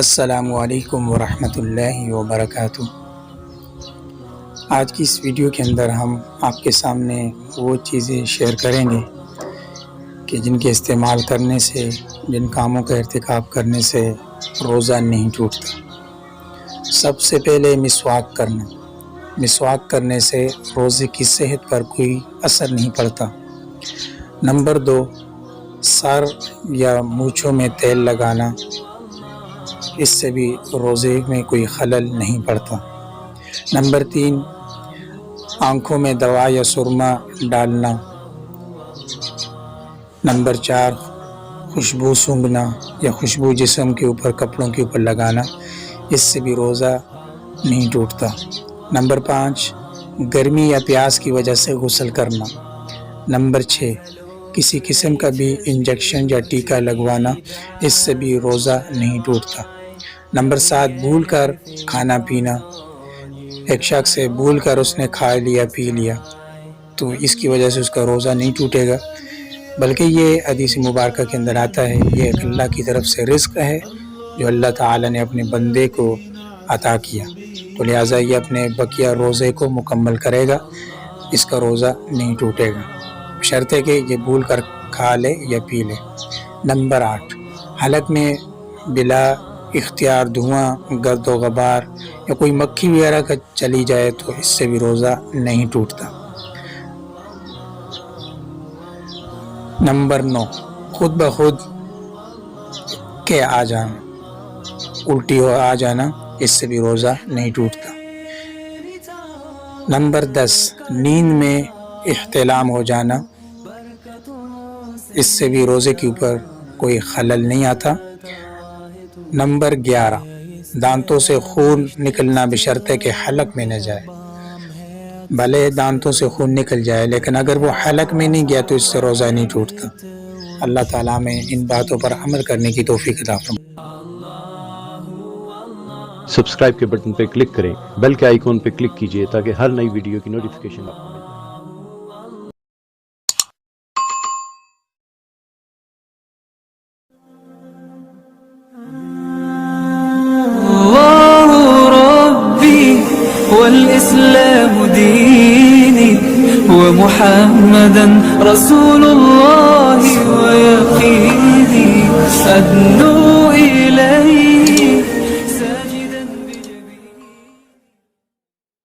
अस्सलामु अलैकुम वरहमतुल्लाहि वबरकातुह। आज की इस वीडियो के अंदर हम आपके सामने वो चीज़ें शेयर करेंगे कि जिनके इस्तेमाल करने से, जिन कामों का इर्तिकाब करने से रोज़ा नहीं टूटता। सबसे पहले मिसवाक करना। मिसवाक करने से रोज़े की सेहत पर कोई असर नहीं पड़ता। नंबर 2, सर या मूँछों में तेल लगाना, इससे भी रोज़े में कोई खलल नहीं पड़ता। नंबर 3, आँखों में दवा या सुरमा डालना। नंबर 4, खुशबू सूंघना या खुशबू जिस्म के ऊपर, कपड़ों के ऊपर लगाना, इससे भी रोज़ा नहीं टूटता। नंबर 5, गर्मी या प्यास की वजह से गुस्ल करना। नंबर 6, किसी किस्म का भी इंजेक्शन या टीका लगवाना, इससे भी रोज़ा नहीं टूटता। नंबर 7, भूल कर खाना पीना। एक शख्स से भूल कर उसने खा लिया, पी लिया, तो इसकी वजह से उसका रोज़ा नहीं टूटेगा, बल्कि ये हदीस मुबारक के अंदर आता है, ये एक अल्लाह की तरफ से रिज़्क़ है जो अल्लाह ताला ने अपने बंदे को अता किया, तो लिहाजा ये अपने बकिया रोज़े को मुकम्मल करेगा, इसका रोज़ा नहीं टूटेगा, शर्त है कि ये भूल कर खा ले या पी ले। नंबर 8, हलक में बिला इख्तियार धुआं, गर्द व ग़बार या कोई मक्खी वगैरह का चली जाए तो इससे भी रोज़ा नहीं टूटता। नंबर 9, खुद ब खुद के आ जाना, उल्टी हो आ जाना, इससे भी रोज़ा नहीं टूटता। नंबर 10, नींद में इह्तिलाम हो जाना, इससे भी रोज़े के ऊपर कोई खलल नहीं आता। नंबर 11, दांतों से खून निकलना बशर्ते कि हलक में न जाए। भले दांतों से खून निकल जाए, लेकिन अगर वो हलक में नहीं गया तो इससे रोज़ा नहीं टूटता। अल्लाह ताला में इन बातों पर अमल करने की तौफीक अता फरमाए। सब्सक्राइब के बटन पर क्लिक करें, बेल के आइकॉन पर क्लिक कीजिए ताकि हर नई वीडियो की नोटिफिकेशन आपको मिले। والإسلام ديني ومحمدا رسول الله